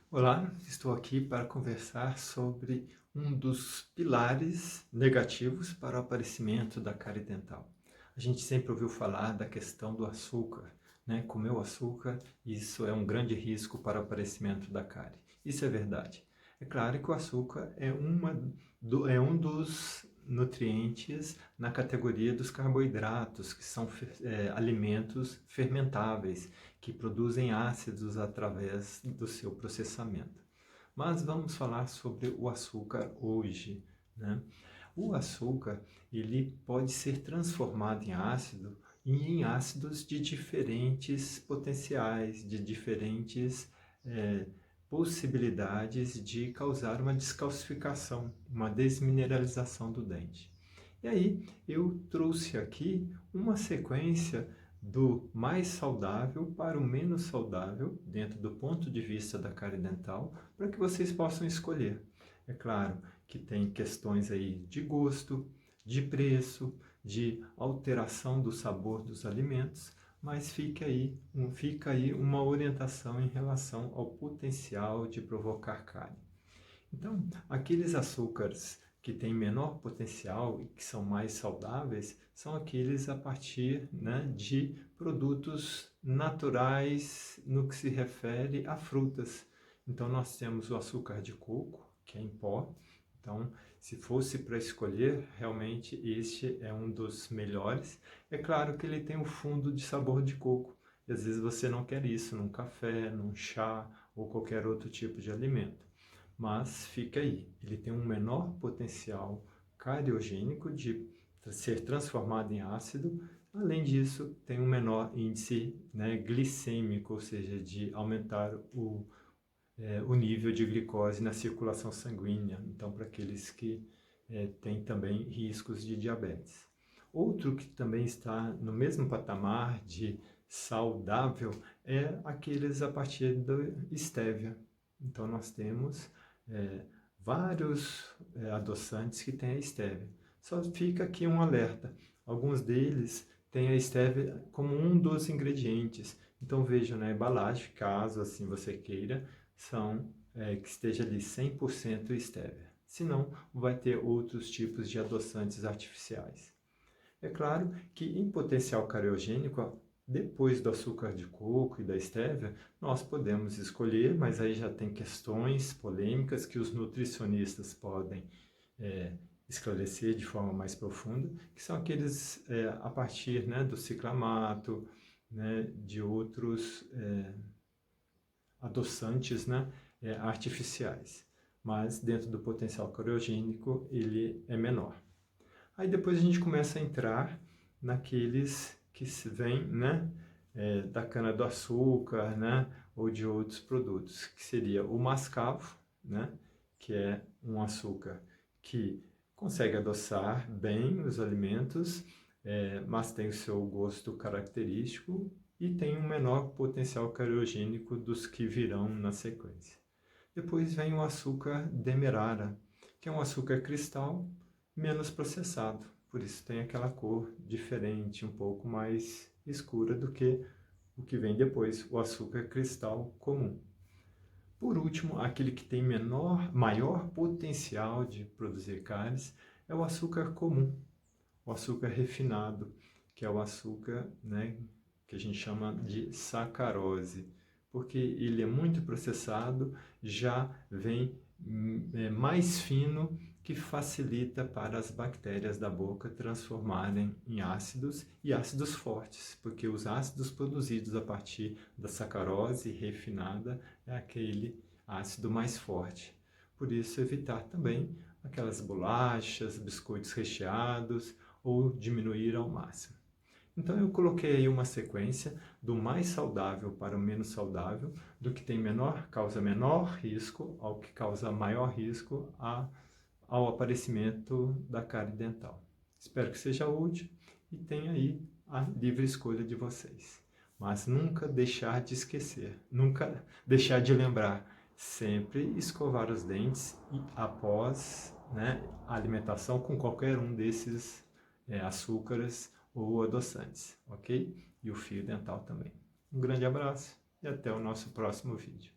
Olá, estou aqui para conversar sobre um dos pilares negativos para o aparecimento da cárie dental. A gente sempre ouviu falar da questão do açúcar, né? Comer o açúcar, isso é um grande risco para o aparecimento da cárie. Isso é verdade. É claro que o açúcar é um dos nutrientes na categoria dos carboidratos, que são alimentos fermentáveis que produzem ácidos através do seu processamento. Mas vamos falar sobre o açúcar hoje, né? O açúcar ele pode ser transformado em ácido e em ácidos de diferentes potenciais, de diferentes possibilidades de causar uma descalcificação, uma desmineralização do dente. E aí eu trouxe aqui uma sequência do mais saudável para o menos saudável, dentro do ponto de vista da cárie dental, para que vocês possam escolher. É claro que tem questões aí de gosto, de preço, de alteração do sabor dos alimentos, mas fica aí uma orientação em relação ao potencial de provocar cárie. Então, aqueles açúcares que têm menor potencial e que são mais saudáveis são aqueles a partir, né, de produtos naturais no que se refere a frutas. Então, nós temos o açúcar de coco, que é em pó. Então, se fosse para escolher, realmente este é um dos melhores. É claro que ele tem um fundo de sabor de coco. E às vezes você não quer isso num café, num chá ou qualquer outro tipo de alimento. Mas fica aí, ele tem um menor potencial cariogênico de ser transformado em ácido, além disso tem um menor índice, né, glicêmico, ou seja, de aumentar o nível de glicose na circulação sanguínea, então para aqueles que têm também riscos de diabetes. Outro que também está no mesmo patamar de saudável é aqueles a partir da estévia. Então nós temos é, vários adoçantes que têm a estévia. Só fica aqui um alerta. Alguns deles têm a estévia como um dos ingredientes. Então veja na embalagem, caso assim você queira, que esteja ali 100% estévia. Senão, vai ter outros tipos de adoçantes artificiais. É claro que em potencial cariogênico, depois do açúcar de coco e da estévia, nós podemos escolher, mas aí já tem questões polêmicas que os nutricionistas podem é, esclarecer de forma mais profunda, que são aqueles a partir, né, do ciclamato, né, de outros adoçantes, né, artificiais. Mas dentro do potencial cariogênico ele é menor. Aí depois a gente começa a entrar naqueles que vêm, né, da cana-do-açúcar, né, ou de outros produtos, que seria o mascavo, né, que é um açúcar que consegue adoçar bem os alimentos, mas tem o seu gosto característico e tem um menor potencial cariogênico dos que virão na sequência. Depois vem o açúcar demerara, que é um açúcar cristal menos processado, por isso tem aquela cor diferente, um pouco mais escura do que o que vem depois, o açúcar cristal comum. Por último, aquele que tem maior potencial de produzir cáries é o açúcar comum, o açúcar refinado, que é o açúcar, né, que a gente chama de sacarose, porque ele é muito processado, já vem mais fino, que facilita para as bactérias da boca transformarem em ácidos e ácidos fortes, porque os ácidos produzidos a partir da sacarose refinada é aquele ácido mais forte. Por isso, evitar também aquelas bolachas, biscoitos recheados ou diminuir ao máximo. Então eu coloquei aí uma sequência do mais saudável para o menos saudável, do que tem causa menor risco ao que causa maior risco ao aparecimento da cárie dental. Espero que seja útil e tenha aí a livre escolha de vocês. Mas nunca deixar de esquecer, nunca deixar de lembrar, sempre escovar os dentes e após, né, a alimentação com qualquer um desses açúcares ou adoçantes, ok? E o fio dental também. Um grande abraço e até o nosso próximo vídeo.